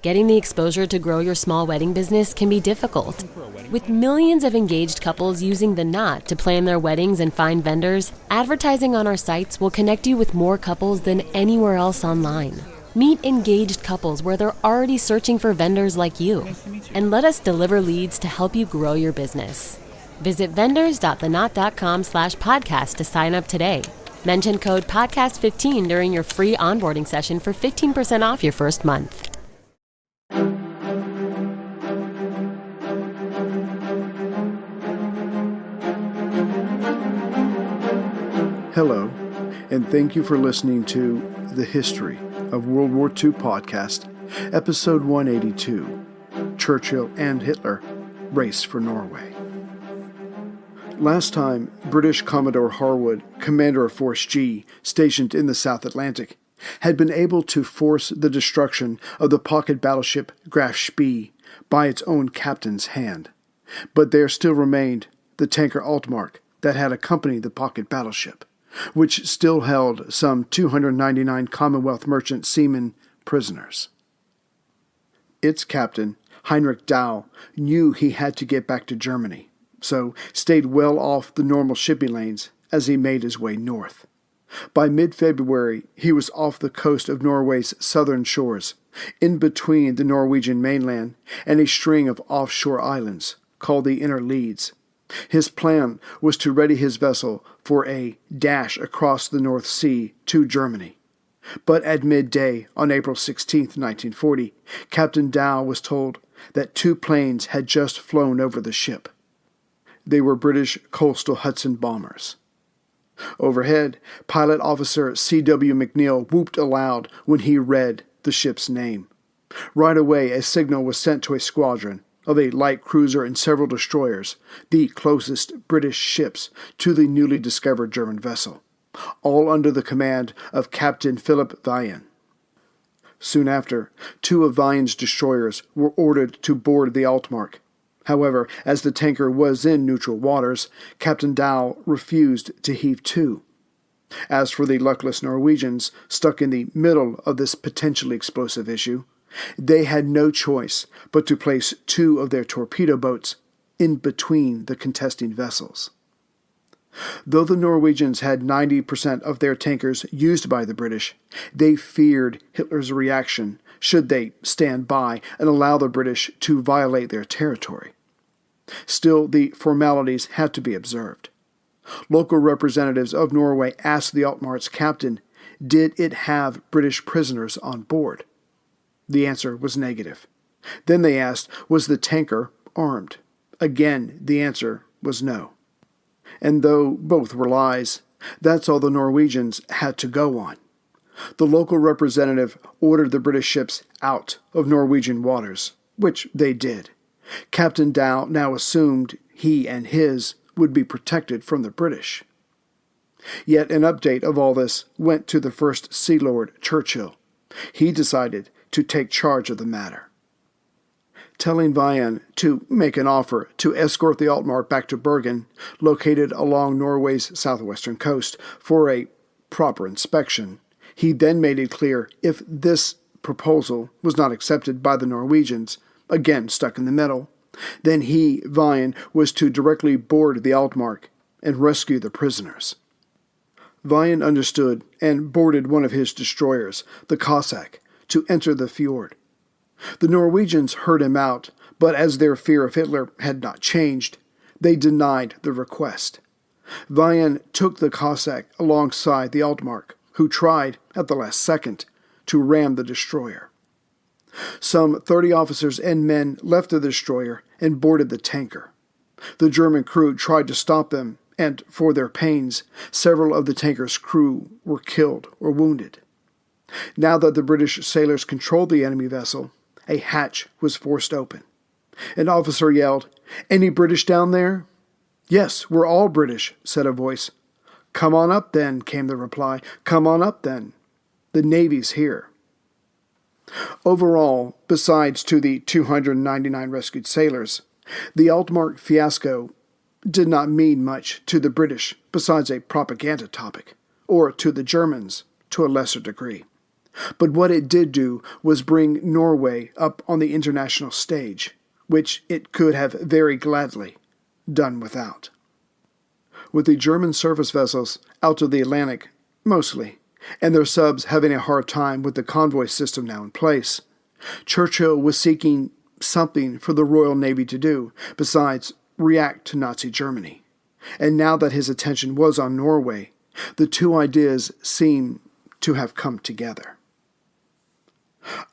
getting the exposure to grow your small wedding business can be difficult. With millions of engaged couples using The Knot to plan their weddings and find vendors, advertising on our sites will connect you with more couples than anywhere else online. Meet engaged couples where they're already searching for vendors like you, and let us deliver leads to help you grow your business. Visit vendors.thenot.com/podcast to sign up today. Mention code podcast15 during your free onboarding session for 15% off your first month. Hello, and thank you for listening to The History of World War II podcast, episode 182, Churchill and Hitler Race for Norway. Last time, British Commodore Harwood, commander of Force G, stationed in the South Atlantic, had been able to force the destruction of the pocket battleship Graf Spee by its own captain's hand. But there still remained the tanker Altmark that had accompanied the pocket battleship, which still held some 299 Commonwealth merchant seamen prisoners. Its captain, Heinrich Dow, knew he had to get back to Germany, so stayed well off the normal shipping lanes as he made his way north. By mid-February, he was off the coast of Norway's southern shores, in between the Norwegian mainland and a string of offshore islands called the Inner Leads. His plan was to ready his vessel for a dash across the North Sea to Germany. But at midday on April 16, 1940, Captain Dow was told that two planes had just flown over the ship. They were British coastal Hudson bombers. Overhead, pilot officer C.W. McNeil whooped aloud when he read the ship's name. Right away, a signal was sent to a squadron of a light cruiser and several destroyers, the closest British ships to the newly discovered German vessel, all under the command of Captain Philip Vian. Soon after, two of Vian's destroyers were ordered to board the Altmark. However, as the tanker was in neutral waters, Captain Dow refused to heave to. As for the luckless Norwegians stuck in the middle of this potentially explosive issue, they had no choice but to place two of their torpedo boats in between the contesting vessels. Though the Norwegians had 90% of their tankers used by the British, they feared Hitler's reaction should they stand by and allow the British to violate their territory. Still, the formalities had to be observed. Local representatives of Norway asked the Altmark's captain, did it have British prisoners on board? The answer was negative. Then they asked, was the tanker armed? Again, the answer was no. And though both were lies, that's all the Norwegians had to go on. The local representative ordered the British ships out of Norwegian waters, which they did. Captain Dow now assumed he and his would be protected from the British. Yet an update of all this went to the First Sea Lord Churchill. He decided to take charge of the matter. Telling Vian to make an offer to escort the Altmark back to Bergen, located along Norway's southwestern coast, for a proper inspection, he then made it clear if this proposal was not accepted by the Norwegians, again stuck in the middle, then he, Vian, was to directly board the Altmark and rescue the prisoners. Vian understood and boarded one of his destroyers, the Cossack, to enter the fjord. The Norwegians heard him out, but as their fear of Hitler had not changed, they denied the request. Vian took the Cossack alongside the Altmark, who tried, at the last second, to ram the destroyer. Some 30 officers and men left the destroyer and boarded the tanker. The German crew tried to stop them, and for their pains, several of the tanker's crew were killed or wounded. Now that the British sailors controlled the enemy vessel, a hatch was forced open. An officer yelled, "Any British down there?" "Yes, we're all British," said a voice. "Come on up then," came the reply. "Come on up then. The Navy's here." Overall, besides to the 299 rescued sailors, the Altmark fiasco did not mean much to the British besides a propaganda topic, or to the Germans to a lesser degree. But what it did do was bring Norway up on the international stage, which it could have very gladly done without. With the German surface vessels out of the Atlantic, mostly, and their subs having a hard time with the convoy system now in place, Churchill was seeking something for the Royal Navy to do besides react to Nazi Germany. And now that his attention was on Norway, the two ideas seem to have come together.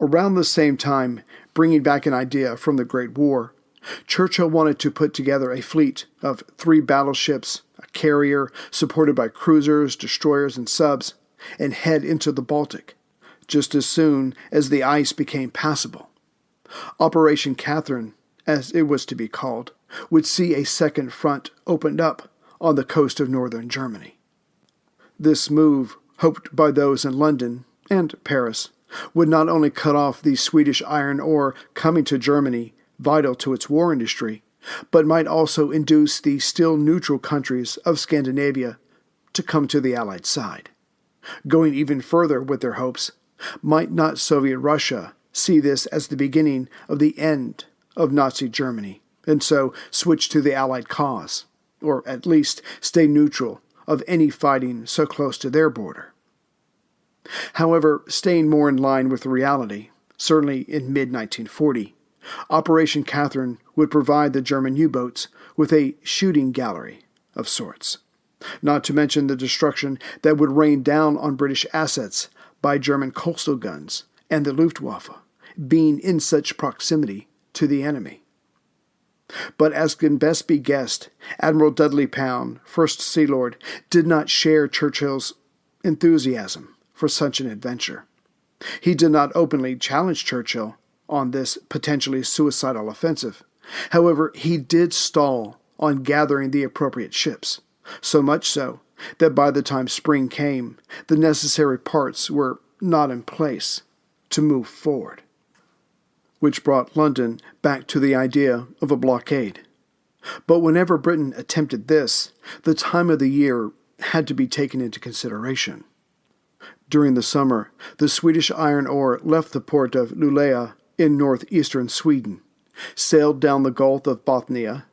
Around the same time, bringing back an idea from the Great War, Churchill wanted to put together a fleet of 3 battleships, a carrier supported by cruisers, destroyers, and subs, and head into the Baltic, just as soon as the ice became passable. Operation Catherine, as it was to be called, would see a second front opened up on the coast of northern Germany. This move, hoped by those in London and Paris, would not only cut off the Swedish iron ore coming to Germany, vital to its war industry, but might also induce the still neutral countries of Scandinavia to come to the Allied side. Going even further with their hopes, might not Soviet Russia see this as the beginning of the end of Nazi Germany, and so switch to the Allied cause, or at least stay neutral of any fighting so close to their border? However, staying more in line with reality, certainly in mid-1940, Operation Catherine would provide the German U-boats with a shooting gallery of sorts, not to mention the destruction that would rain down on British assets by German coastal guns and the Luftwaffe, being in such proximity to the enemy. But as can best be guessed, Admiral Dudley Pound, First Sea Lord, did not share Churchill's enthusiasm for such an adventure. He did not openly challenge Churchill on this potentially suicidal offensive. However, he did stall on gathering the appropriate ships, so much so that by the time spring came, the necessary parts were not in place to move forward, which brought London back to the idea of a blockade. But whenever Britain attempted this, the time of the year had to be taken into consideration. During the summer, the Swedish iron ore left the port of Luleå in northeastern Sweden, sailed down the Gulf of Bothnia,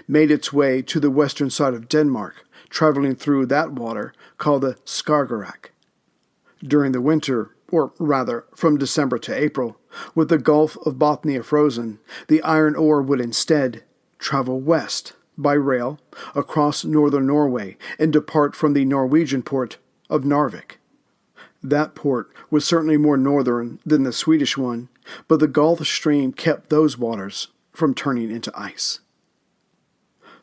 made its way to the western side of Denmark, traveling through that water called the Skagerrak. During the winter, or rather from December to April, with the Gulf of Bothnia frozen, the iron ore would instead travel west by rail across northern Norway and depart from the Norwegian port of Narvik. That port was certainly more northern than the Swedish one, but the Gulf Stream kept those waters from turning into ice.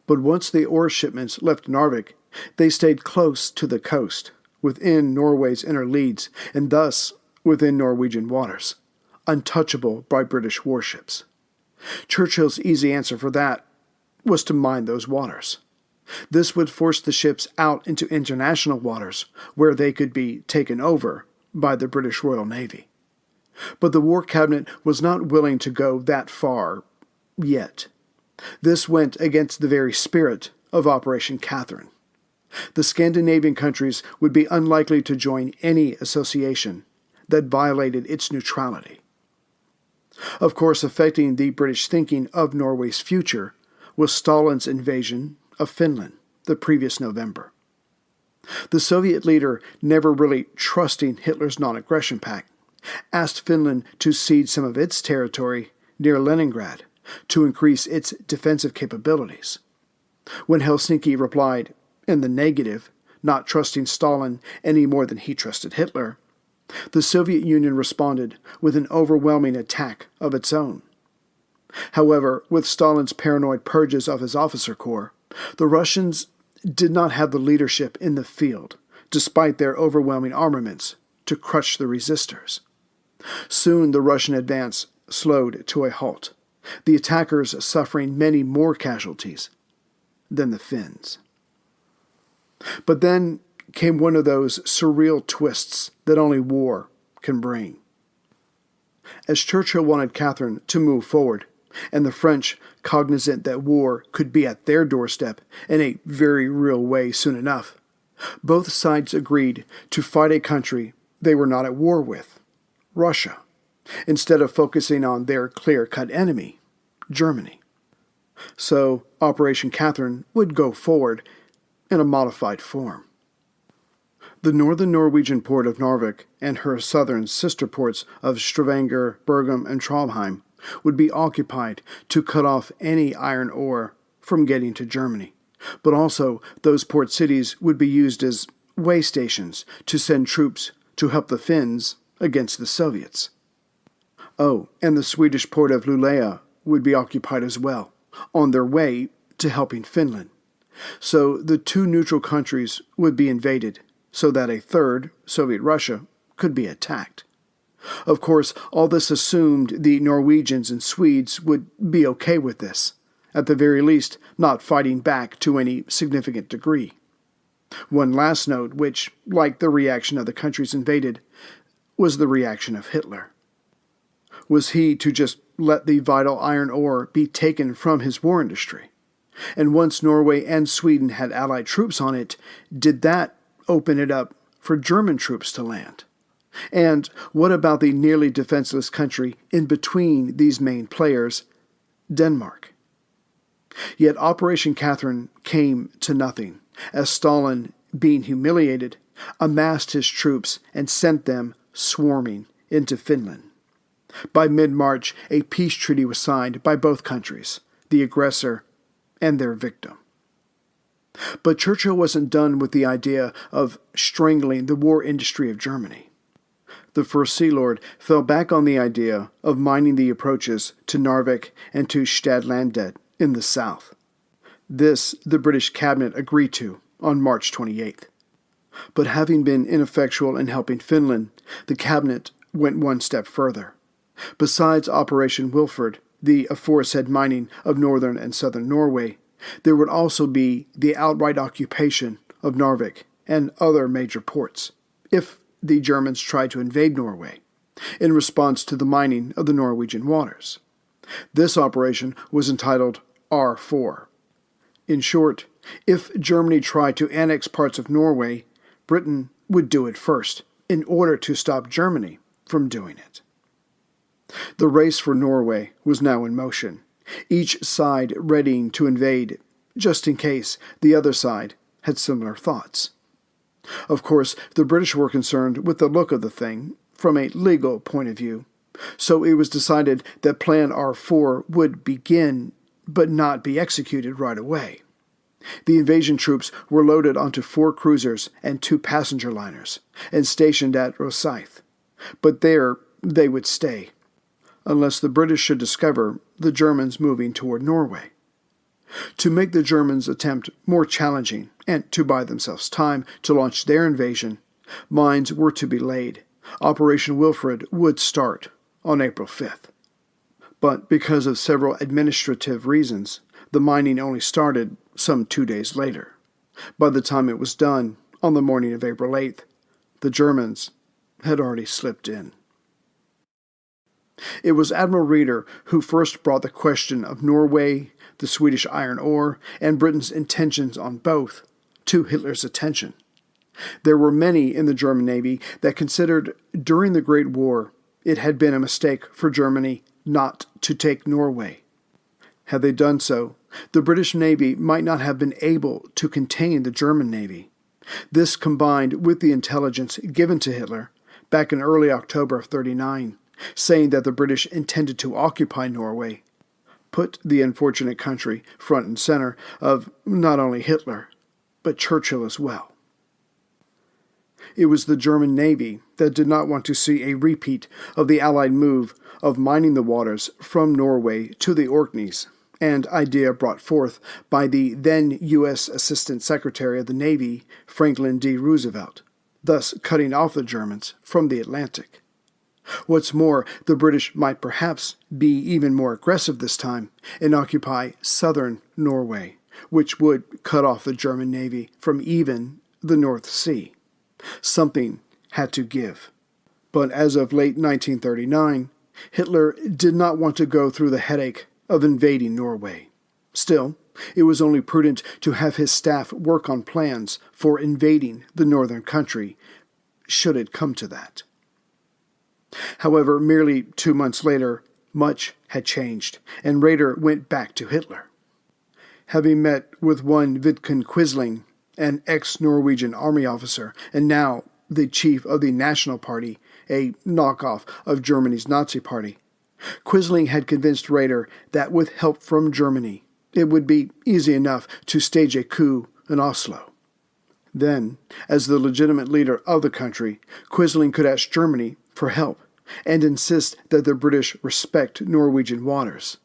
But once the ore shipments left Narvik, they stayed close to the coast, within Norway's inner leads, and thus within Norwegian waters, untouchable by British warships. Churchill's easy answer for that was to mine those waters. This would force the ships out into international waters, where they could be taken over by the British Royal Navy. But the War Cabinet was not willing to go that far yet. This went against the very spirit of Operation Catherine. The Scandinavian countries would be unlikely to join any association that violated its neutrality. Of course, affecting the British thinking of Norway's future was Stalin's invasion of Finland the previous November. The Soviet leader, never really trusting Hitler's non-aggression pact, asked Finland to cede some of its territory near Leningrad to increase its defensive capabilities. When Helsinki replied in the negative, not trusting Stalin any more than he trusted Hitler, the Soviet Union responded with an overwhelming attack of its own. However, with Stalin's paranoid purges of his officer corps, the Russians did not have the leadership in the field, despite their overwhelming armaments, to crush the resistors. Soon the Russian advance slowed to a halt, the attackers suffering many more casualties than the Finns. But then came one of those surreal twists that only war can bring. As Churchill wanted Catherine to move forward, and the French, cognizant that war could be at their doorstep in a very real way soon enough, both sides agreed to fight a country they were not at war with, Russia, instead of focusing on their clear-cut enemy, Germany. So Operation Catherine would go forward in a modified form. The northern Norwegian port of Narvik and her southern sister ports of Stavanger, Bergen, and Trondheim would be occupied to cut off any iron ore from getting to Germany. But also, those port cities would be used as way stations to send troops to help the Finns against the Soviets. Oh, and the Swedish port of Luleå would be occupied as well, on their way to helping Finland. So the two neutral countries would be invaded, so that a third, Soviet Russia, could be attacked. Of course, all this assumed the Norwegians and Swedes would be okay with this, at the very least not fighting back to any significant degree. One last note, which, like the reaction of the countries invaded, was the reaction of Hitler. Was he to just let the vital iron ore be taken from his war industry? And once Norway and Sweden had Allied troops on it, did that open it up for German troops to land? And what about the nearly defenseless country in between these main players, Denmark? Yet Operation Catherine came to nothing, as Stalin, being humiliated, amassed his troops and sent them swarming into Finland. By mid-March, a peace treaty was signed by both countries, the aggressor and their victim. But Churchill wasn't done with the idea of strangling the war industry of Germany. The First Sea Lord fell back on the idea of mining the approaches to Narvik and to Stadlandet in the south. This the British cabinet agreed to on March 28th. But having been ineffectual in helping Finland, the cabinet went one step further. Besides Operation Wilfred, the aforesaid mining of northern and southern Norway, there would also be the outright occupation of Narvik and other major ports, if the Germans tried to invade Norway, in response to the mining of the Norwegian waters. This operation was entitled R4. In short, if Germany tried to annex parts of Norway, Britain would do it first, in order to stop Germany from doing it. The race for Norway was now in motion, each side readying to invade, just in case the other side had similar thoughts. Of course, the British were concerned with the look of the thing from a legal point of view, so it was decided that Plan R4 would begin but not be executed right away. The invasion troops were loaded onto 4 cruisers and 2 passenger liners and stationed at Rosyth, but there they would stay, unless the British should discover the Germans moving toward Norway. To make the Germans' attempt more challenging and to buy themselves time to launch their invasion, mines were to be laid. Operation Wilfred would start on April 5th. But because of several administrative reasons, the mining only started some 2 days later. By the time it was done, on the morning of April 8th, the Germans had already slipped in. It was Admiral Raeder who first brought the question of Norway, the Swedish iron ore, and Britain's intentions on both to Hitler's attention. There were many in the German Navy that considered during the Great War it had been a mistake for Germany not to take Norway. Had they done so, the British Navy might not have been able to contain the German Navy. This, combined with the intelligence given to Hitler back in early October of 1939, saying that the British intended to occupy Norway, put the unfortunate country front and center of not only Hitler, but Churchill as well. It was the German Navy that did not want to see a repeat of the Allied move of mining the waters from Norway to the Orkneys, an idea brought forth by the then U.S. Assistant Secretary of the Navy, Franklin D. Roosevelt, thus cutting off the Germans from the Atlantic. What's more, the British might perhaps be even more aggressive this time and occupy southern Norway, which would cut off the German Navy from even the North Sea. Something had to give. But as of late 1939, Hitler did not want to go through the headache of invading Norway. Still, it was only prudent to have his staff work on plans for invading the northern country, should it come to that. However, merely 2 months later, much had changed, and Raeder went back to Hitler. Having met with one Vidkun Quisling, an ex-Norwegian army officer, and now the chief of the National Party, a knockoff of Germany's Nazi Party, Quisling had convinced Raeder that with help from Germany, it would be easy enough to stage a coup in Oslo. Then, as the legitimate leader of the country, Quisling could ask Germany for help and insist that the British respect Norwegian waters.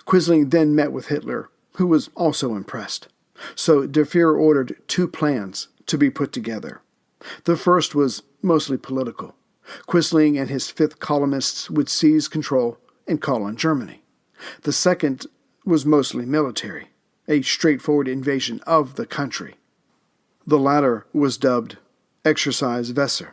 Quisling then met with Hitler, who was also impressed. So De Fuhrer ordered 2 plans to be put together. The first was mostly political. Quisling and his fifth columnists would seize control and call on Germany. The second was mostly military, a straightforward invasion of the country. The latter was dubbed Exercise Weser.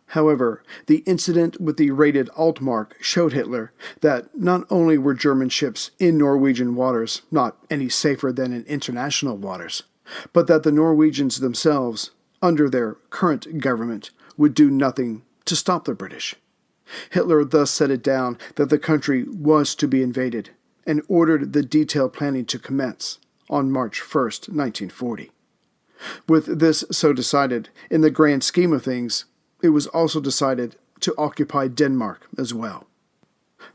However, the incident with the raided Altmark showed Hitler that not only were German ships in Norwegian waters not any safer than in international waters, but that the Norwegians themselves, under their current government, would do nothing to stop the British. Hitler thus set it down that the country was to be invaded and ordered the detailed planning to commence on March 1st, 1940. With this so decided, in the grand scheme of things, it was also decided to occupy Denmark as well.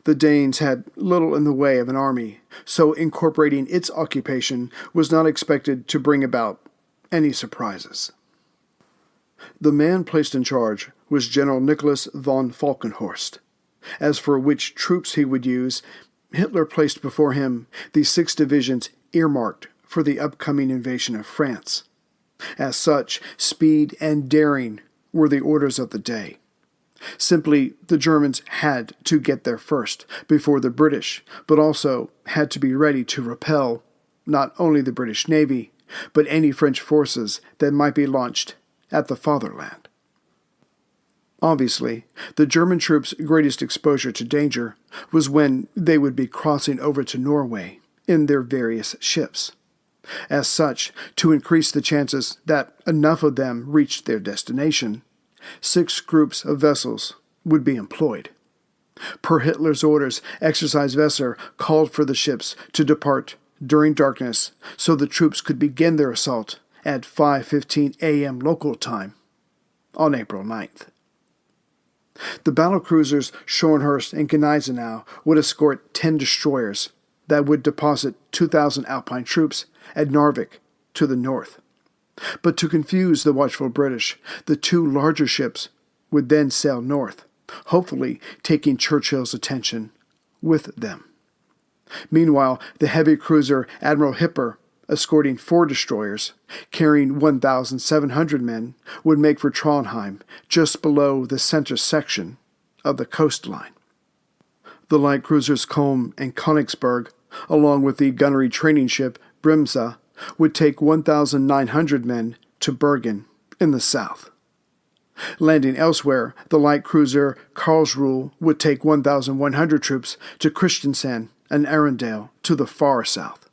The Danes had little in the way of an army, so incorporating its occupation was not expected to bring about any surprises. The man placed in charge was General Nicholas von Falkenhorst. As for which troops he would use, Hitler placed before him the 6 divisions earmarked for the upcoming invasion of France. As such, speed and daring were the orders of the day. Simply, the Germans had to get there first, before the British, but also had to be ready to repel not only the British Navy, but any French forces that might be launched at the fatherland. Obviously, the German troops' greatest exposure to danger was when they would be crossing over to Norway in their various ships. As such, to increase the chances that enough of them reached their destination, 6 groups of vessels would be employed. Per Hitler's orders, Exercise Weser called for the ships to depart during darkness so the troops could begin their assault at 5:15 a.m. local time on April 9th. The battlecruisers Schornhorst and Gneisenau would escort 10 destroyers that would deposit 2,000 Alpine troops at Narvik to the north. But to confuse the watchful British, the 2 larger ships would then sail north, hopefully taking Churchill's attention with them. Meanwhile, the heavy cruiser Admiral Raeder, escorting 4 destroyers, carrying 1,700 men, would make for Trondheim, just below the center section of the coastline. The light cruisers Kolm and Königsberg, along with the gunnery training ship Brimsa, would take 1,900 men to Bergen in the south. Landing elsewhere, the light cruiser Karlsruhe would take 1,100 troops to Kristiansand and Arendal to the far south.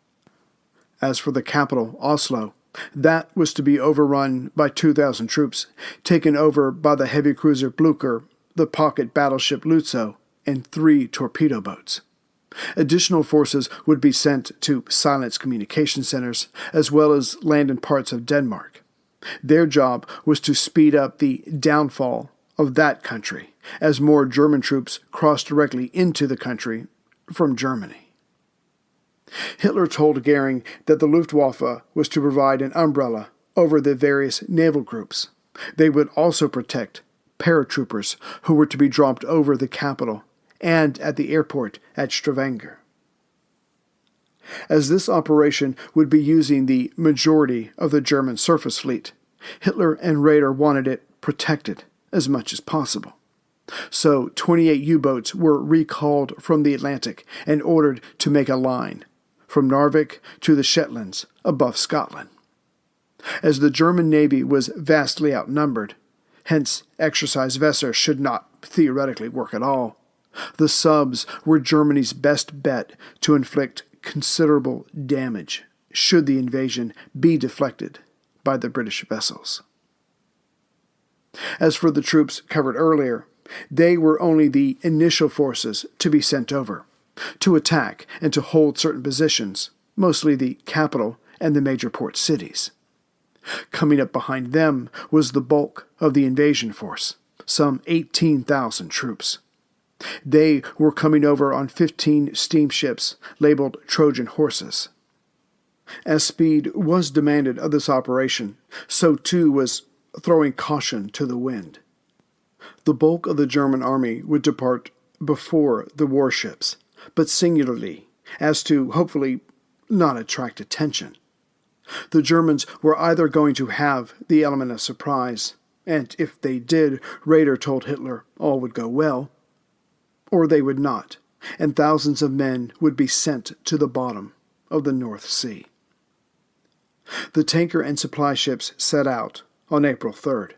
As for the capital, Oslo, that was to be overrun by 2,000 troops, taken over by the heavy cruiser Blücher, the pocket battleship Lützow, and 3 torpedo boats. Additional forces would be sent to silence communication centers, as well as land in parts of Denmark. Their job was to speed up the downfall of that country, as more German troops crossed directly into the country from Germany. Hitler told Goering that the Luftwaffe was to provide an umbrella over the various naval groups. They would also protect paratroopers who were to be dropped over the capital and at the airport at Stavanger. As this operation would be using the majority of the German surface fleet, Hitler and Raeder wanted it protected as much as possible. So 28 U-boats were recalled from the Atlantic and ordered to make a line from Narvik to the Shetlands above Scotland. As the German Navy was vastly outnumbered, hence Exercise Weser should not theoretically work at all, the subs were Germany's best bet to inflict considerable damage should the invasion be deflected by the British vessels. As for the troops covered earlier, They were only the initial forces to be sent over, to attack and to hold certain positions, mostly the capital and the major port cities. Coming up behind them was the bulk of the invasion force, some 18,000 troops. They were coming over on 15 steamships labeled Trojan horses. As speed was demanded of this operation, so too was throwing caution to the wind. The bulk of the German army would depart before the warships, but singularly, as to, hopefully, not attract attention. The Germans were either going to have the element of surprise, and if they did, Raeder told Hitler all would go well, or they would not, and thousands of men would be sent to the bottom of the North Sea. The tanker and supply ships set out on April 3rd.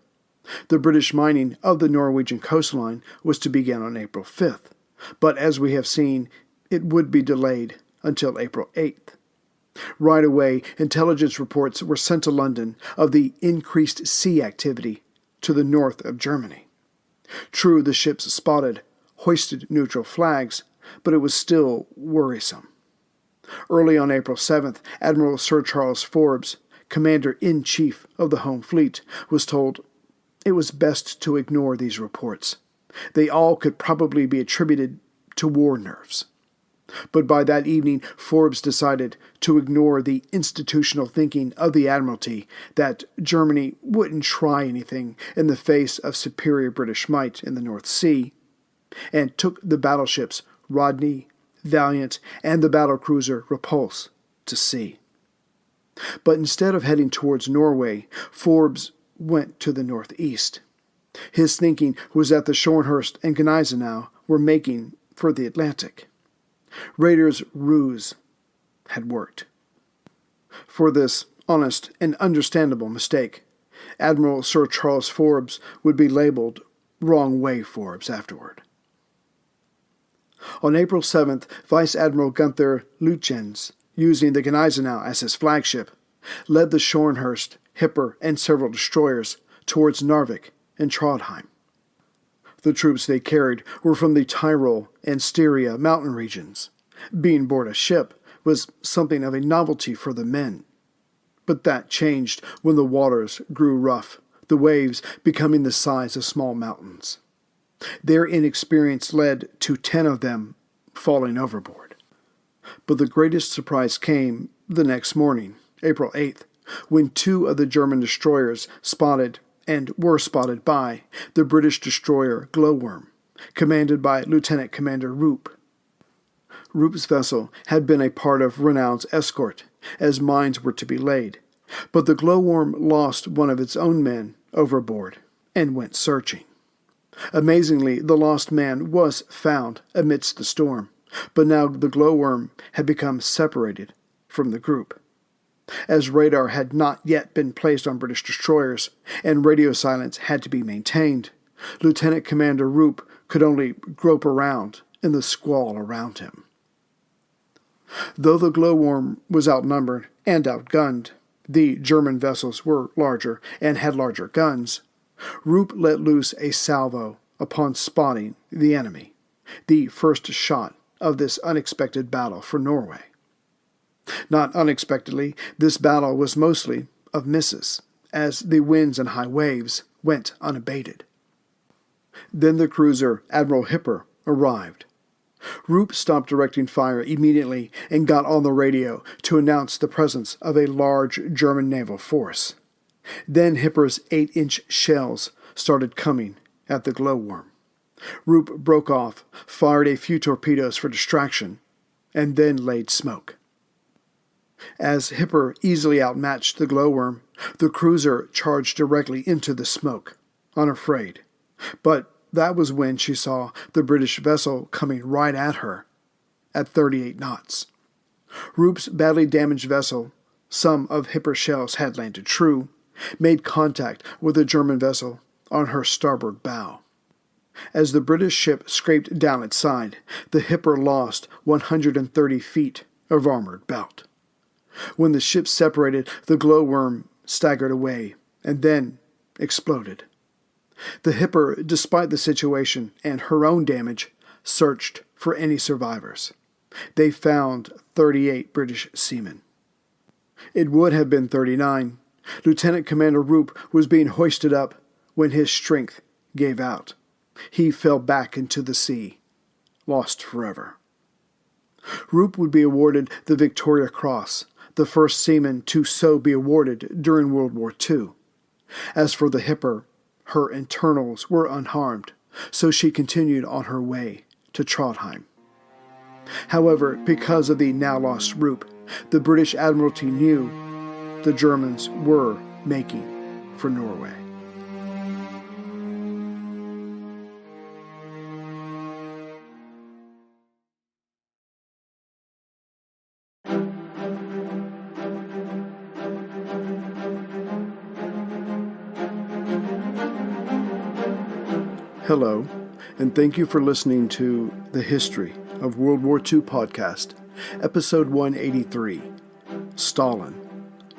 The British mining of the Norwegian coastline was to begin on April 5th, but as we have seen, it would be delayed until April 8th. Right away, intelligence reports were sent to London of the increased sea activity to the north of Germany. True, the ships spotted, hoisted neutral flags, but it was still worrisome. Early on April 7th, Admiral Sir Charles Forbes, Commander-in-Chief of the Home Fleet, was told it was best to ignore these reports. They all could probably be attributed to war nerves. But by that evening, Forbes decided to ignore the institutional thinking of the Admiralty that Germany wouldn't try anything in the face of superior British might in the North Sea, and took the battleships Rodney, Valiant, and the battlecruiser Repulse to sea. But instead of heading towards Norway, Forbes went to the northeast. His thinking was that the Scharnhorst and Gneisenau were making for the Atlantic. Raeder's ruse had worked. For this honest and understandable mistake, Admiral Sir Charles Forbes would be labeled Wrong Way Forbes afterward. On April 7th, Vice Admiral Gunther Lütjens, using the Gneisenau as his flagship, led the Scharnhorst, Hipper, and several destroyers towards Narvik and Trondheim. The troops they carried were from the Tyrol and Styria mountain regions. Being aboard a ship was something of a novelty for the men. But that changed when the waters grew rough, the waves becoming the size of small mountains. Their inexperience led to 10 of them falling overboard. But the greatest surprise came the next morning, April 8th, when 2 of the German destroyers spotted and were spotted by the British destroyer Glowworm, commanded by Lieutenant Commander Roop. Roop's vessel had been a part of Renown's escort, as mines were to be laid, but the Glowworm lost one of its own men overboard and went searching. Amazingly, the lost man was found amidst the storm, but now the Glowworm had become separated from the group. As radar had not yet been placed on British destroyers, and radio silence had to be maintained, Lieutenant Commander Roop could only grope around in the squall around him. Though the Glowworm was outnumbered and outgunned, the German vessels were larger and had larger guns, Roop let loose a salvo upon spotting the enemy, the first shot of this unexpected battle for Norway. Not unexpectedly, this battle was mostly of misses, as the winds and high waves went unabated. Then the cruiser Admiral Hipper arrived. Roop stopped directing fire immediately and got on the radio to announce the presence of a large German naval force. Then Hipper's 8-inch shells started coming at the Glowworm. Roop broke off, fired a few torpedoes for distraction, and then laid smoke. As Hipper easily outmatched the Glowworm, the cruiser charged directly into the smoke, unafraid. But that was when she saw the British vessel coming right at her at 38 knots. Roop's badly damaged vessel, some of Hipper's shells had landed true, made contact with a German vessel on her starboard bow. As the British ship scraped down its side, the Hipper lost 130 feet of armored belt. When the ships separated, the Glowworm staggered away and then exploded. The Hipper, despite the situation and her own damage, searched for any survivors. They found 38 British seamen. It would have been 39. Lieutenant Commander Roop was being hoisted up when his strength gave out. He fell back into the sea, lost forever. Roop would be awarded the Victoria Cross, the first seaman to so be awarded during World War II. As for the Hipper, her internals were unharmed, so she continued on her way to Trondheim. However, because of the now lost Roop, the British Admiralty knew the Germans were making for Norway. Hello, and thank you for listening to the History of World War II podcast, episode 183, Stalin,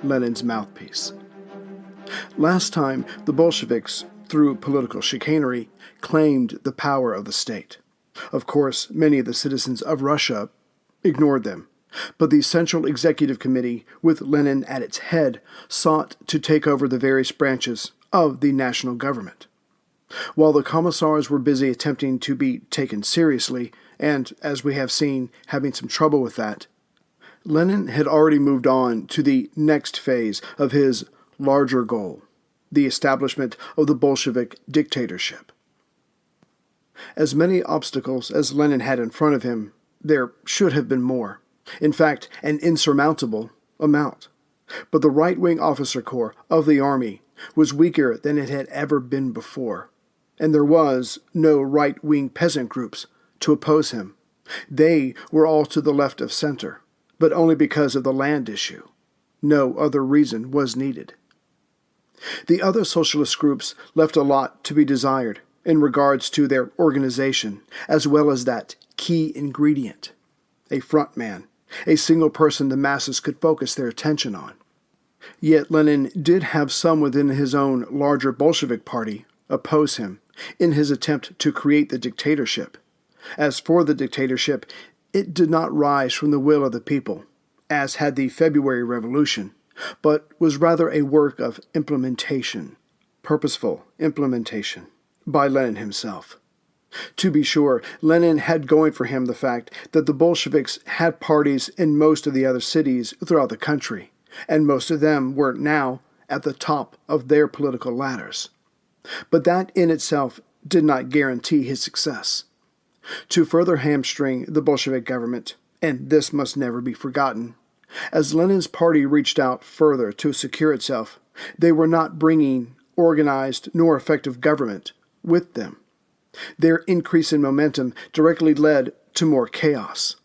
Lenin's Mouthpiece. Last time, the Bolsheviks, through political chicanery, claimed the power of the state. Of course, many of the citizens of Russia ignored them, but the Central Executive Committee, with Lenin at its head, sought to take over the various branches of the national government. While the commissars were busy attempting to be taken seriously, and, as we have seen, having some trouble with that, Lenin had already moved on to the next phase of his larger goal, the establishment of the Bolshevik Dictatorship. As many obstacles as Lenin had in front of him, there should have been more. In fact, an insurmountable amount. But the right-wing officer corps of the army was weaker than it had ever been before, and there was no right-wing peasant groups to oppose him. They were all to the left of center, but only because of the land issue. No other reason was needed. The other socialist groups left a lot to be desired in regards to their organization, as well as that key ingredient, a front man, a single person the masses could focus their attention on. Yet Lenin did have some within his own larger Bolshevik party oppose him in his attempt to create the dictatorship. As for the dictatorship, it did not rise from the will of the people, as had the February Revolution, but was rather a work of implementation, purposeful implementation, by Lenin himself. To be sure, Lenin had going for him the fact that the Bolsheviks had parties in most of the other cities throughout the country, and most of them were now at the top of their political ladders. But that in itself did not guarantee his success. To further hamstring the Bolshevik government, and this must never be forgotten, as Lenin's party reached out further to secure itself, they were not bringing organized nor effective government with them. Their increase in momentum directly led to more chaos,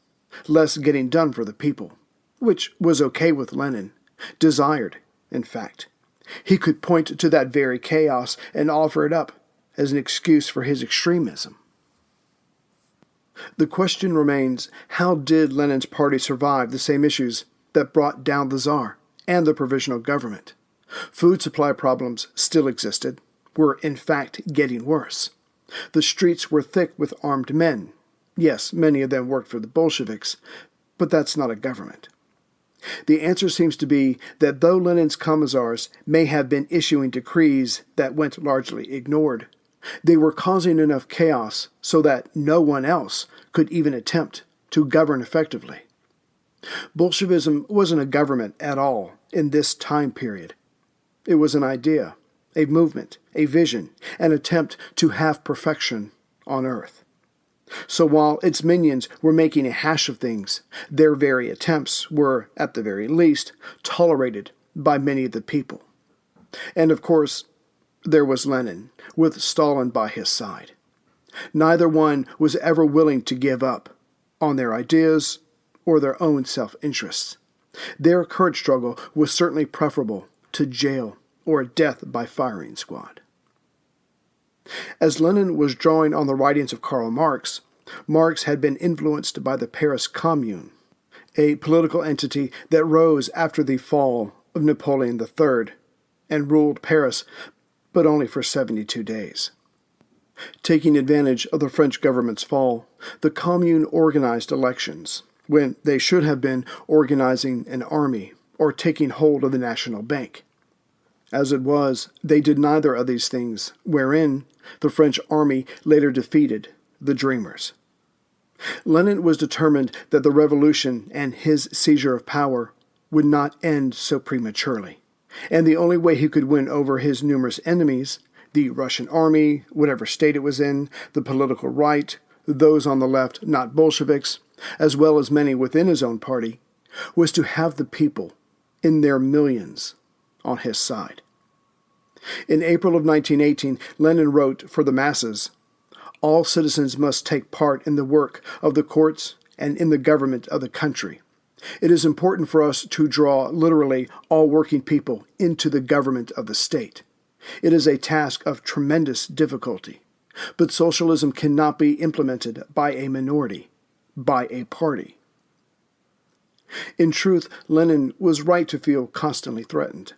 less getting done for the people, which was okay with Lenin, desired, in fact. He could point to that very chaos and offer it up as an excuse for his extremism. The question remains, how did Lenin's party survive the same issues that brought down the Tsar and the provisional government? Food supply problems still existed, were in fact getting worse. The streets were thick with armed men. Yes, many of them worked for the Bolsheviks, but that's not a government. The answer seems to be that though Lenin's commissars may have been issuing decrees that went largely ignored, they were causing enough chaos so that no one else could even attempt to govern effectively. Bolshevism wasn't a government at all in this time period. It was an idea, a movement, a vision, an attempt to have perfection on earth. So while its minions were making a hash of things, their very attempts were, at the very least, tolerated by many of the people. And of course, there was Lenin, with Stalin by his side. Neither one was ever willing to give up on their ideas or their own self-interests. Their current struggle was certainly preferable to jail or death by firing squad. As Lenin was drawing on the writings of Karl Marx, Marx had been influenced by the Paris Commune, a political entity that rose after the fall of Napoleon III and ruled Paris but only for 72 days. Taking advantage of the French government's fall, the Commune organized elections, when they should have been organizing an army or taking hold of the National Bank. As it was, they did neither of these things, wherein the French army later defeated the Dreamers. Lenin was determined that the revolution and his seizure of power would not end so prematurely, and the only way he could win over his numerous enemies, the Russian army, whatever state it was in, the political right, those on the left not Bolsheviks, as well as many within his own party, was to have the people, in their millions, on his side. In April of 1918, Lenin wrote for the masses, "All citizens must take part in the work of the courts and in the government of the country. It is important for us to draw literally all working people into the government of the state. It is a task of tremendous difficulty, but socialism cannot be implemented by a minority, by a party." In truth, Lenin was right to feel constantly threatened,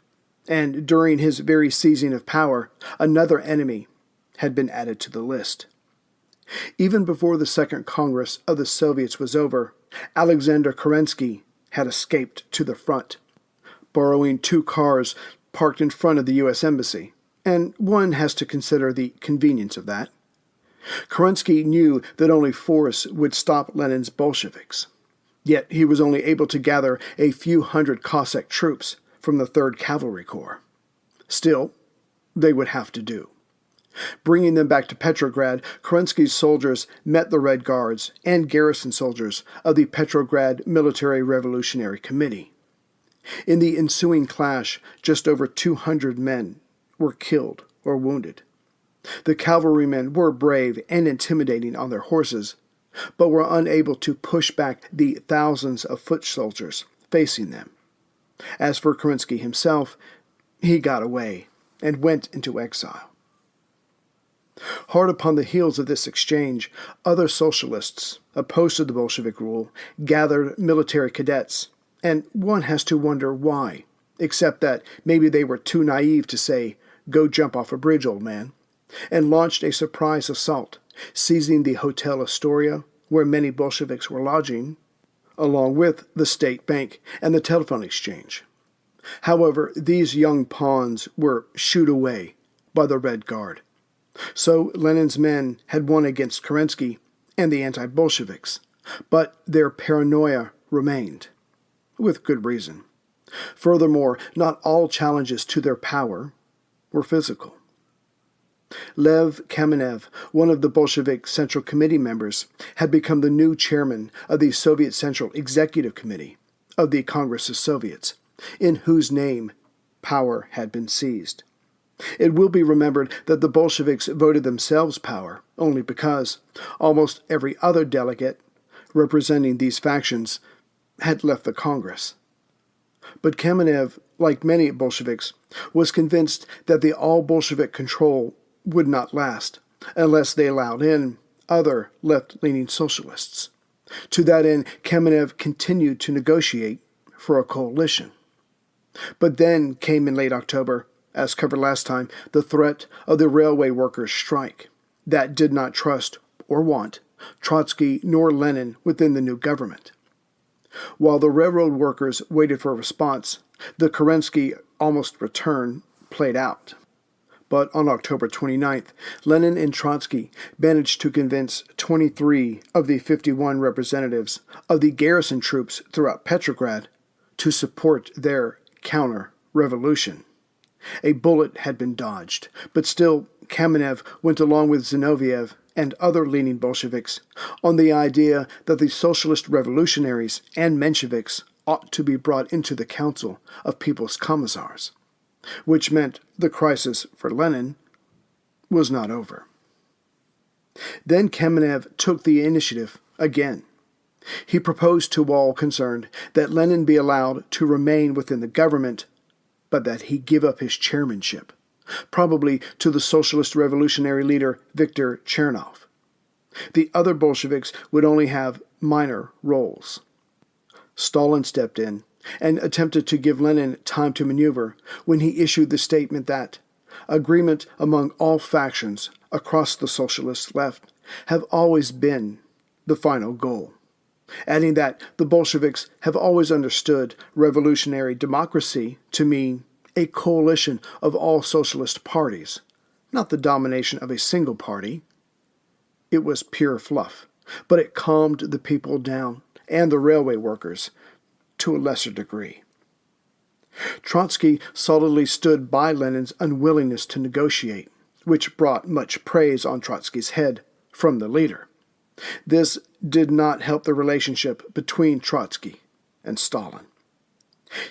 and during his very seizing of power, another enemy had been added to the list. Even before the Second Congress of the Soviets was over, Alexander Kerensky had escaped to the front, borrowing 2 cars parked in front of the U.S. Embassy, and one has to consider the convenience of that. Kerensky knew that only force would stop Lenin's Bolsheviks, yet he was only able to gather a few hundred Cossack troops from the 3rd Cavalry Corps. Still, they would have to do. Bringing them back to Petrograd, Kerensky's soldiers met the Red Guards and garrison soldiers of the Petrograd Military Revolutionary Committee. In the ensuing clash, just over 200 men were killed or wounded. The cavalrymen were brave and intimidating on their horses, but were unable to push back the thousands of foot soldiers facing them. As for Kerensky himself, he got away and went into exile. Hard upon the heels of this exchange, other socialists, opposed to the Bolshevik rule, gathered military cadets, and one has to wonder why, except that maybe they were too naive to say, "Go jump off a bridge, old man," and launched a surprise assault, seizing the Hotel Astoria, where many Bolsheviks were lodging, along with the state bank and the telephone exchange. However, these young pawns were shooed away by the Red Guard. So Lenin's men had won against Kerensky and the anti-Bolsheviks, but their paranoia remained, with good reason. Furthermore, not all challenges to their power were physical. Lev Kamenev, one of the Bolshevik Central Committee members, had become the new chairman of the Soviet Central Executive Committee of the Congress of Soviets, in whose name power had been seized. It will be remembered that the Bolsheviks voted themselves power only because almost every other delegate representing these factions had left the Congress. But Kamenev, like many Bolsheviks, was convinced that the all-Bolshevik control would not last unless they allowed in other left-leaning socialists. To that end, Kamenev continued to negotiate for a coalition. But then came in late October, as covered last time, the threat of the railway workers' strike that did not trust or want Trotsky nor Lenin within the new government. While the railroad workers waited for a response, the Kerensky almost return played out. But on October 29th, Lenin and Trotsky managed to convince 23 of the 51 representatives of the garrison troops throughout Petrograd to support their counter-revolution. A bullet had been dodged, but still Kamenev went along with Zinoviev and other leaning Bolsheviks on the idea that the socialist revolutionaries and Mensheviks ought to be brought into the Council of People's Commissars, which meant the crisis for Lenin was not over. Then Kamenev took the initiative again. He proposed to all concerned that Lenin be allowed to remain within the government, but that he give up his chairmanship, probably to the socialist revolutionary leader Viktor Chernov. The other Bolsheviks would only have minor roles. Stalin stepped in and attempted to give Lenin time to maneuver when he issued the statement that agreement among all factions across the socialist left have always been the final goal, adding that the Bolsheviks have always understood revolutionary democracy to mean a coalition of all socialist parties, not the domination of a single party. It was pure fluff, but it calmed the people down, and the railway workers, to a lesser degree. Trotsky solidly stood by Lenin's unwillingness to negotiate, which brought much praise on Trotsky's head from the leader. This did not help the relationship between Trotsky and Stalin.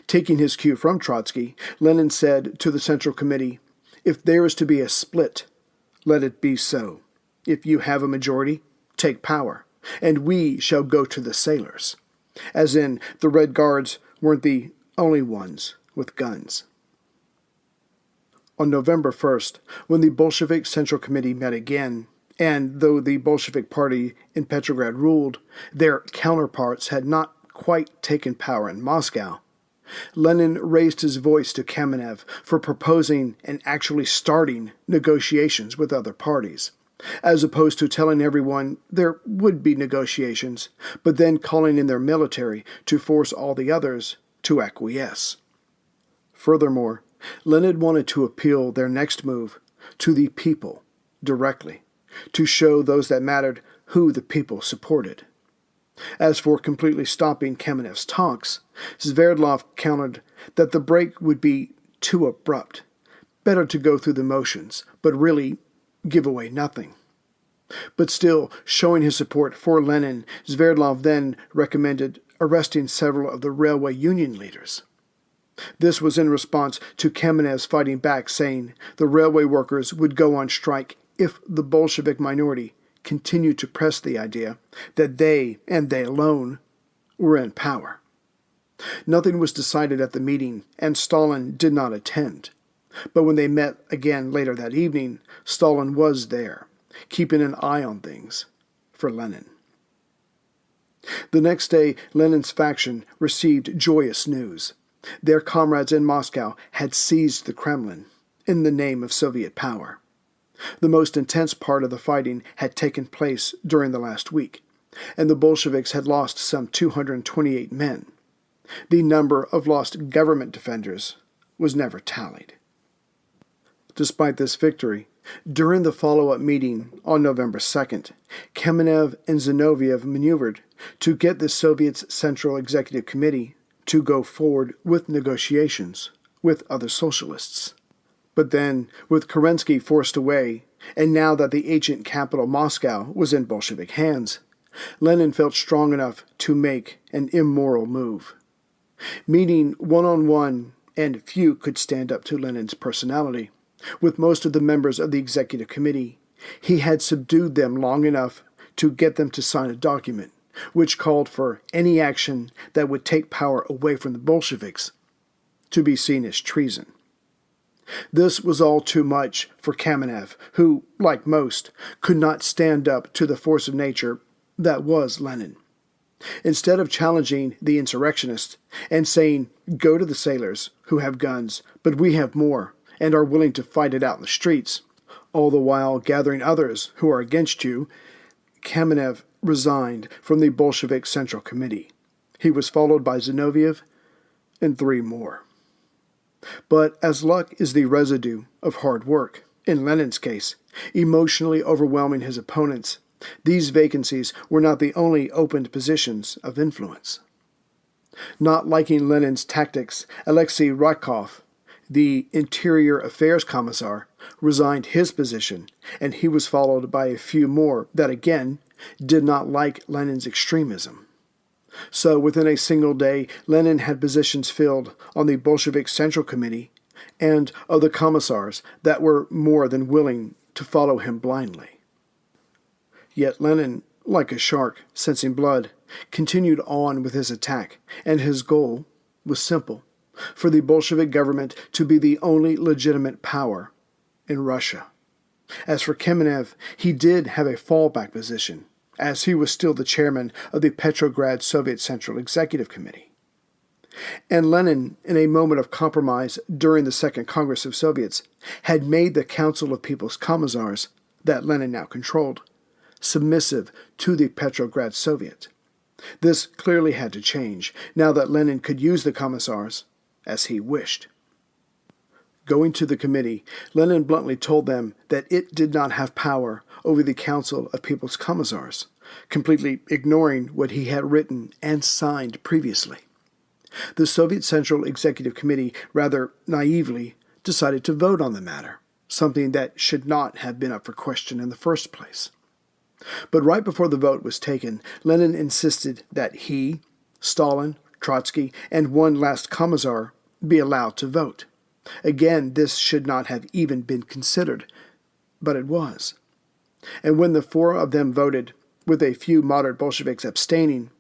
Taking his cue from Trotsky, Lenin said to the Central Committee, "If there is to be a split, let it be so. If you have a majority, take power, and we shall go to the sailors." As in, the Red Guards weren't the only ones with guns. On November 1st, when the Bolshevik Central Committee met again, and though the Bolshevik Party in Petrograd ruled, their counterparts had not quite taken power in Moscow, Lenin raised his voice to Kamenev for proposing and actually starting negotiations with other parties, as opposed to telling everyone there would be negotiations, but then calling in their military to force all the others to acquiesce. Furthermore, Lenin wanted to appeal their next move to the people directly, to show those that mattered who the people supported. As for completely stopping Kamenev's talks, Sverdlov countered that the break would be too abrupt. Better to go through the motions, but really give away nothing. But still, showing his support for Lenin, Sverdlov then recommended arresting several of the railway union leaders. This was in response to Kamenev's fighting back, saying the railway workers would go on strike if the Bolshevik minority continued to press the idea that they, and they alone, were in power. Nothing was decided at the meeting, and Stalin did not attend. But when they met again later that evening, Stalin was there, keeping an eye on things for Lenin. The next day, Lenin's faction received joyous news. Their comrades in Moscow had seized the Kremlin in the name of Soviet power. The most intense part of the fighting had taken place during the last week, and the Bolsheviks had lost some 228 men. The number of lost government defenders was never tallied. Despite this victory, during the follow-up meeting on November 2nd, Kamenev and Zinoviev maneuvered to get the Soviet's Central Executive Committee to go forward with negotiations with other socialists. But then, with Kerensky forced away, and now that the ancient capital Moscow was in Bolshevik hands, Lenin felt strong enough to make an immoral move. Meeting one-on-one, and few could stand up to Lenin's personality, with most of the members of the executive committee, he had subdued them long enough to get them to sign a document which called for any action that would take power away from the Bolsheviks to be seen as treason. This was all too much for Kamenev, who, like most, could not stand up to the force of nature that was Lenin. Instead of challenging the insurrectionists and saying, "Go to the sailors who have guns, but we have more and are willing to fight it out in the streets," all the while gathering others who are against you, Kamenev resigned from the Bolshevik Central Committee. He was followed by Zinoviev and 3 more. But as luck is the residue of hard work, in Lenin's case, emotionally overwhelming his opponents, these vacancies were not the only opened positions of influence. Not liking Lenin's tactics, Alexei Ratkov, the Interior Affairs Commissar, resigned his position, and he was followed by a few more that again did not like Lenin's extremism. So within a single day, Lenin had positions filled on the Bolshevik Central Committee and of the commissars that were more than willing to follow him blindly. Yet Lenin, like a shark sensing blood, continued on with his attack, and his goal was simple: for the Bolshevik government to be the only legitimate power in Russia. As for Kamenev, he did have a fallback position, as he was still the chairman of the Petrograd Soviet Central Executive Committee. And Lenin, in a moment of compromise during the Second Congress of Soviets, had made the Council of People's Commissars, that Lenin now controlled, submissive to the Petrograd Soviet. This clearly had to change, now that Lenin could use the commissars as he wished. Going to the committee, Lenin bluntly told them that it did not have power over the Council of People's Commissars, completely ignoring what he had written and signed previously. The Soviet Central Executive Committee rather naively decided to vote on the matter, something that should not have been up for question in the first place. But right before the vote was taken, Lenin insisted that he, Stalin, Trotsky, and one last commissar be allowed to vote. Again, this should not have even been considered, but it was. And when the four of them voted, with a few moderate Bolsheviks abstaining,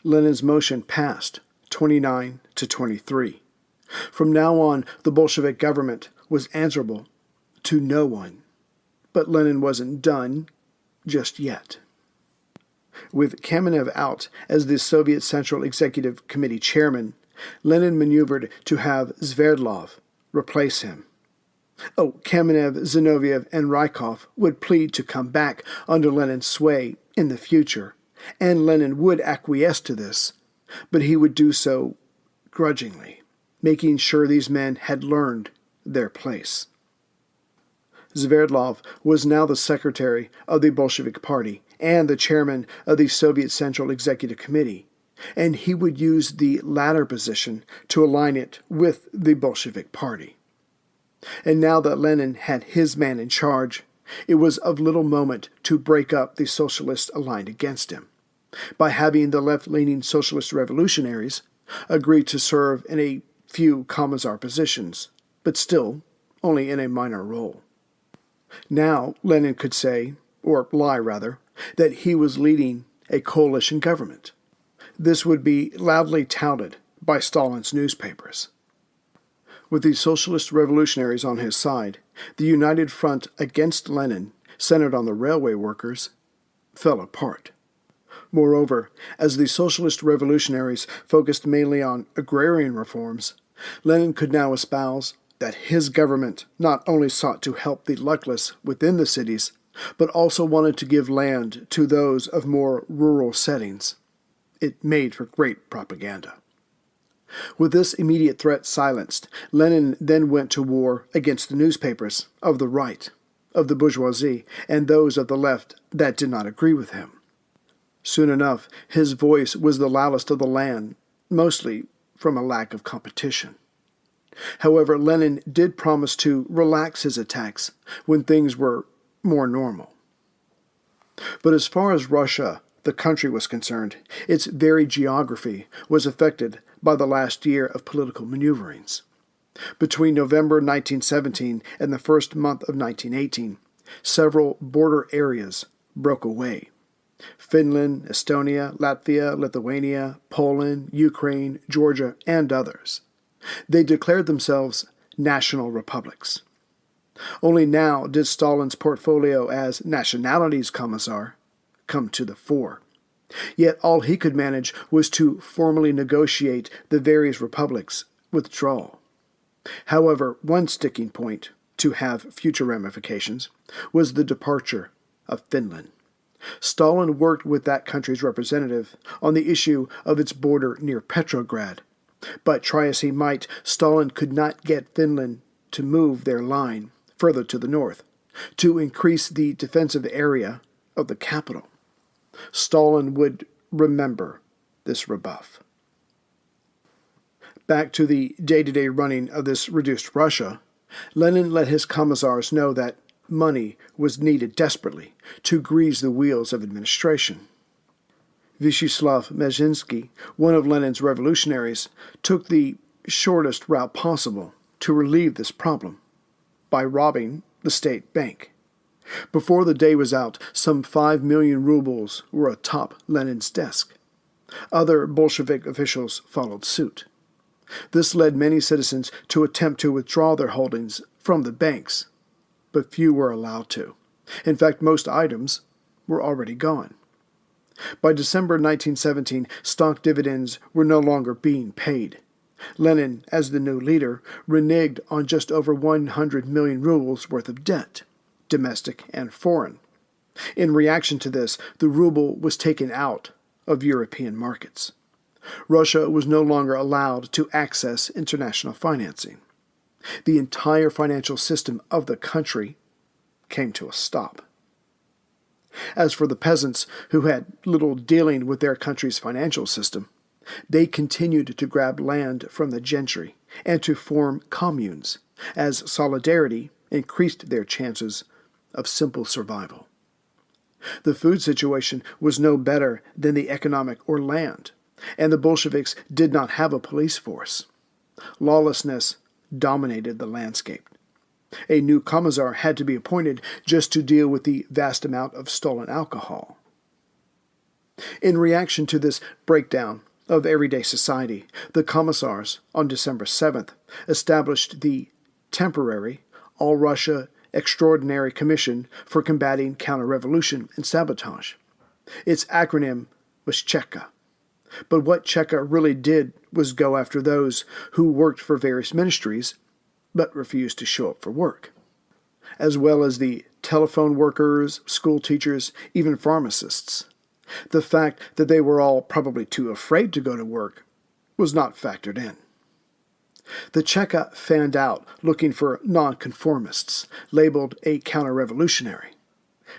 Lenin's motion passed 29 to 23. From now on, the Bolshevik government was answerable to no one. But Lenin wasn't done just yet. With Kamenev out as the Soviet Central Executive Committee chairman, Lenin maneuvered to have Sverdlov replace him. Kamenev, Zinoviev, and Rykov would plead to come back under Lenin's sway in the future, and Lenin would acquiesce to this, but he would do so grudgingly, making sure these men had learned their place. Sverdlov was now the secretary of the Bolshevik Party and the chairman of the Soviet Central Executive Committee, and he would use the latter position to align it with the Bolshevik Party. And now that Lenin had his man in charge, it was of little moment to break up the socialists aligned against him, by having the left-leaning socialist revolutionaries agree to serve in a few commissar positions, but still only in a minor role. Now Lenin could say, or lie rather, that he was leading a coalition government. This would be loudly touted by Stalin's newspapers. With the socialist revolutionaries on his side, the united front against Lenin, centered on the railway workers, fell apart. Moreover, as the socialist revolutionaries focused mainly on agrarian reforms, Lenin could now espouse that his government not only sought to help the luckless within the cities, but also wanted to give land to those of more rural settings. It made for great propaganda. With this immediate threat silenced, Lenin then went to war against the newspapers of the right, of the bourgeoisie, and those of the left that did not agree with him. Soon enough, his voice was the loudest of the land, mostly from a lack of competition. However, Lenin did promise to relax his attacks when things were more normal. But as far as Russia, the country, was concerned, its very geography was affected by the last year of political maneuverings. Between November 1917 and the first month of 1918, several border areas broke away. Finland, Estonia, Latvia, Lithuania, Poland, Ukraine, Georgia, and others. They declared themselves national republics. Only now did Stalin's portfolio as nationalities commissar come to the fore. Yet all he could manage was to formally negotiate the various republics' withdrawal. However, one sticking point, to have future ramifications, was the departure of Finland. Stalin worked with that country's representative on the issue of its border near Petrograd, but try as he might, Stalin could not get Finland to move their line further to the north, to increase the defensive area of the capital. Stalin would remember this rebuff. Back to the day-to-day running of this reduced Russia, Lenin let his commissars know that money was needed desperately to grease the wheels of administration. Vyacheslav Mezhinsky, one of Lenin's revolutionaries, took the shortest route possible to relieve this problem by robbing the state bank. Before the day was out, some 5 million rubles were atop Lenin's desk. Other Bolshevik officials followed suit. This led many citizens to attempt to withdraw their holdings from the banks, but few were allowed to. In fact, most items were already gone. By December 1917, stock dividends were no longer being paid, Lenin, as the new leader, reneged on just over 100 million rubles worth of debt, domestic and foreign. In reaction to this, the ruble was taken out of European markets. Russia was no longer allowed to access international financing. The entire financial system of the country came to a stop. As for the peasants who had little dealing with their country's financial system, they continued to grab land from the gentry and to form communes, as solidarity increased their chances of simple survival. The food situation was no better than the economic or land, and the Bolsheviks did not have a police force. Lawlessness dominated the landscape. A new commissar had to be appointed just to deal with the vast amount of stolen alcohol. In reaction to this breakdown of everyday society, the commissars, on December 7th, established the temporary All-Russia Extraordinary Commission for Combating Counter-Revolution and Sabotage. Its acronym was Cheka. But what Cheka really did was go after those who worked for various ministries but refused to show up for work, as well as the telephone workers, school teachers, even pharmacists. The fact that they were all probably too afraid to go to work was not factored in. The Cheka fanned out looking for nonconformists, labeled a counter-revolutionary.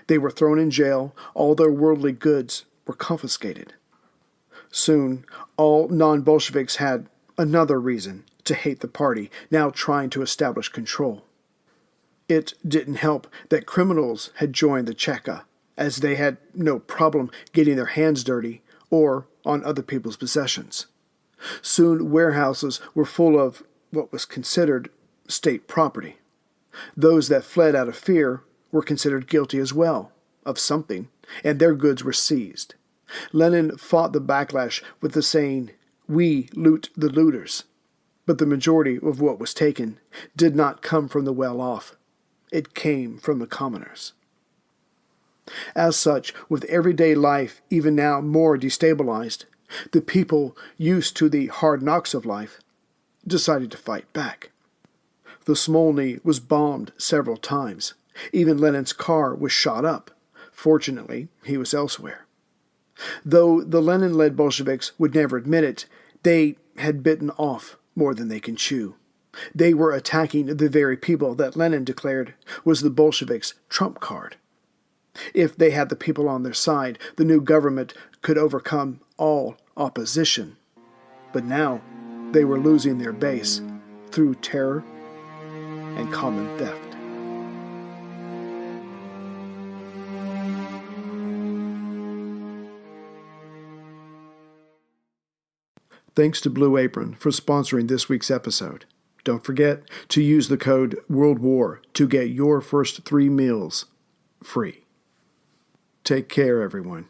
They were thrown in jail, all their worldly goods were confiscated. Soon, all non-Bolsheviks had another reason to hate the party, now trying to establish control. It didn't help that criminals had joined the Cheka, as they had no problem getting their hands dirty or on other people's possessions. Soon warehouses were full of what was considered state property. Those that fled out of fear were considered guilty as well of something, and their goods were seized. Lenin fought the backlash with the saying, "We loot the looters." But the majority of what was taken did not come from the well-off. It came from the commoners. As such, with everyday life even now more destabilized, the people used to the hard knocks of life decided to fight back. The Smolny was bombed several times. Even Lenin's car was shot up. Fortunately, he was elsewhere. Though the Lenin-led Bolsheviks would never admit it, they had bitten off more than they can chew. They were attacking the very people that Lenin declared was the Bolsheviks' trump card. If they had the people on their side, the new government could overcome all opposition. But now, they were losing their base through terror and common theft. Thanks to Blue Apron for sponsoring this week's episode. Don't forget to use the code WORLDWAR to get your first 3 meals free. Take care, everyone.